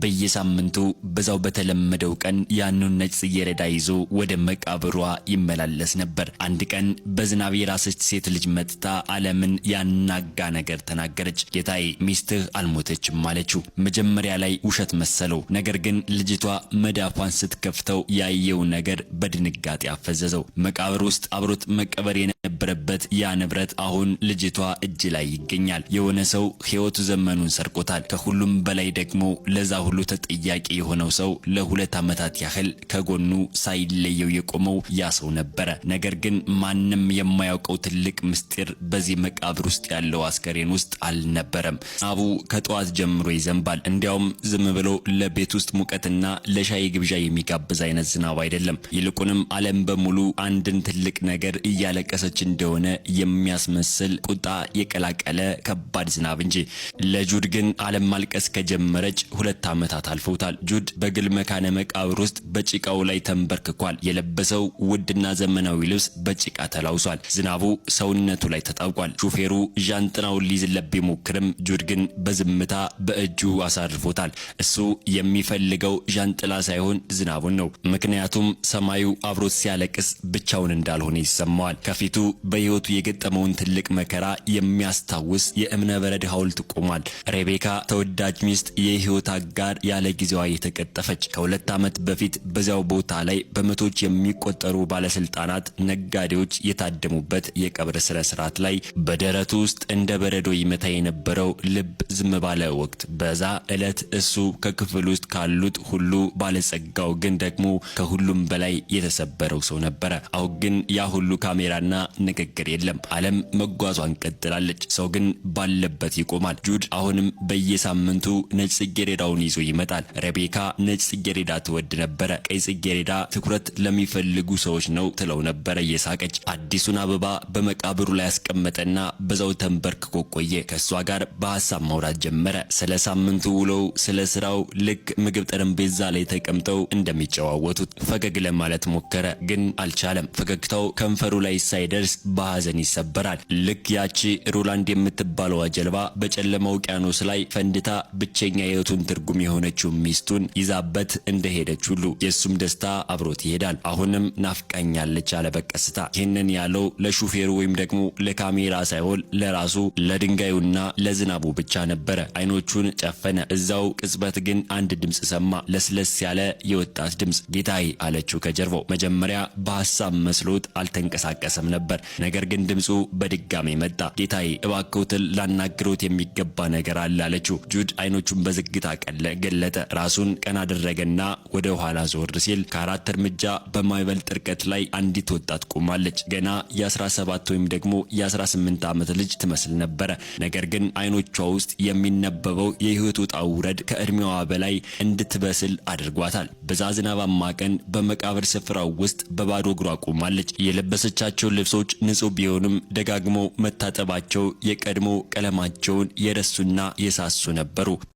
በየሳምንቱ በዛው በተለመደው ቀን ያንን ነጭ ጽጌረዳ ይዞ ወደ መቃብሯ ይመላለስ ነበር። አንድ ቀን በዝናብ የራሰች ሴት ልጅ መጥታ ዓለምን ያናጋ ነገር ተናገረች። ጌታዬ ሚስትህ አልሞተችም አለችው። መጀመሪያ ላይ ውሸት መሰለው። ነገር ግን ልጅቷ መዳፏን ስትከፍተው ያየው ነገር በድንጋጤ አፈዘዘው። መቃብር ውስጥ አብሮት መቀበር የነበረበት ያ ንብረት አሁን ልጅቷ እጅ ላይ ይገኛል። የሆነ ሰው ሕይወቱ ዘመኑን ሰርቆታል። ከሁሉም በላይ ደግሞ ለዛ ሁሉ ተጠያቂ የሆነው ሰው ለ2 ዓመታት ያህል ከጎኑ ሳይለየው የቆመው ያ ሰው ነበረ። ነገር ግን ማንም የማያውቀው ትልቅ ምስጢር በዚህ መቃብር ውስጥ ያለው አስከሬን ውስጥ አልነበረም። ዝናቡ ከጠዋት ጀምሮ ይዘንባል። እንዲያውም ዝም ብሎ ለቤት ውስጥ ሙቀትና ለሻይ ግብዣ የሚጋብዝ አይነት ዝናብ አይደለም። ይልቁንም ዓለም በሙሉ አንድን ትልቅ ነገር እያለቀሰች እንደሆነ የሚያስመስል ቁጣ የቀላቀለ ከባድ ዝናብ እንጂ። ለጁድ ግን ዓለም ማልቀስ ከጀመረች 2 ዓመታት አልፈውታል። ጁድ በግል መካነ መቃብር ውስጥ በጭቃው ላይ ተንበርክኳል። የለበሰው ውድና ዘመናዊ ልብስ በጭቃ ተላውሷል። ዝናቡ ሰውነቱ ላይ ተጣብቋል። ሹፌሩ ዣንጥላውን ሊይዝለት ቢሞክርም ጁድ ግን በዝምታ በእጁ አሳርፎታል። እሱ የሚፈልገው ዣንጥላ ሳይሆን ዝናቡን ነው። ምክንያቱም ሰማዩ አብሮት ሲያለቅስ ብቻውን እንዳልሆነ ይሰማዋል። ከፊቱ በሕይወቱ የገጠመውን ትልቅ መከራ የሚያስታውስ የእብነ በረድ ሐውልት ቆሟል። ሬቤካ ተወዳጅ ሚስት የሕይወት አጋር ያለ ጊዜዋ የተቀጠፈች ከ2 ዓመት በፊት በዚያው ቦታ ላይ በመቶዎች የሚቆጠሩ ባለስልጣናት፣ ነጋዴዎች የታደሙበት የቀብር ስነ ስርዓት ላይ በደረቱ ውስጥ እንደ በረዶ ይመታ የነበረው ልብ ዝም ባለ ወቅት በዛ ዕለት እሱ ከክፍል ውስጥ ካሉት ሁሉ ባለጸጋው ግን ደግሞ ከሁሉም በላይ የተሰበረው ሰው ነበረ። አሁን ግን ያ ሁሉ ካሜራና ንግግር የለም። ዓለም መጓዟን ቀጥላለች። ሰው ግን ባለበት ይቆማል። ጁድ አሁንም በየሳምንቱ ነጭ ጽጌረዳውን ይዞ ይመጣል። ሬቤካ ነጭ ጽጌረዳ ትወድ ነበረ። ቀይ ጽጌረዳ ትኩረት ለሚፈልጉ ሰዎች ነው ትለው ነበረ እየሳቀች። አዲሱን አበባ በመቃብሩ ላይ ያስቀመጠና በዛው ተንበርክኮ ቆየ። ከሷ ጋር በሐሳብ ማውራት ጀመረ። ስለ ሳምንቱ ውሎው፣ ስለ ስራው፣ ልክ ምግብ ጠረጴዛ ላይ ተቀምጠው እንደሚጨዋወቱት ፈገግ ለማለት ሞከረ፣ ግን አልቻለም። ፈገግታው ከንፈሩ ላይ ሳይደርስ በሐዘን ይሰበራል። ልክ ያቺ ሮላንድ የምትባለዋ ጀልባ በጨለማ ውቅያኖስ ላይ ፈንድታ ብቸኛ የህይወቱን ትርጉም የሆነችው ሚስቱን ይዛበት እንደሄደች ሁሉ የሱም ደስታ አብሮት ይሄዳል። አሁንም ናፍቃኛለች አለ በቀስታ። ይህንን ያለው ለሹፌሩ ወይም ደግሞ ለካሜራ ሳይሆን ለራሱ ለድንጋዩና ለዝናቡ ብቻ ነበረ። አይኖቹን ጨፈነ። እዛው ቅጽበት ግን አንድ ድምጽ ሰማ። ለስለስ ያለ የወጣት ድምጽ። ጌታዬ አለችው ከጀርባው። መጀመሪያ በሐሳብ መስሎት አልተንቀሳቀሰም ነበር። ነገር ግን ድምጹ በድጋሚ መጣ። ጌታዬ እባክዎትን ላናግሮት የሚገባ ነገር አለ አለችው። ጁድ አይኖቹን በዝግታ ገለጠ። ራሱን ቀና አደረገና ወደ ኋላ ዞር ሲል ከ4 እርምጃ በማይበልጥ ርቀት ላይ አንዲት ወጣት ቆማለች። ገና የ17 ወይም ደግሞ የ18 ዓመት ልጅ ትመስል ነበረ። ነገር ግን አይኖቿ ውስጥ የሚነበበው የህይወት ውጣ ውረድ ከእድሜዋ በላይ እንድትበስል አድርጓታል። በዛ ዝናባማ ቀን በመቃብር ስፍራው ውስጥ በባዶ እግሯ ቆማለች። የለበሰቻቸው ልብሶች ንጹህ ቢሆንም ደጋግሞ መታጠባቸው የቀድሞ ቀለማቸውን የረሱና የሳሱ ነበሩ።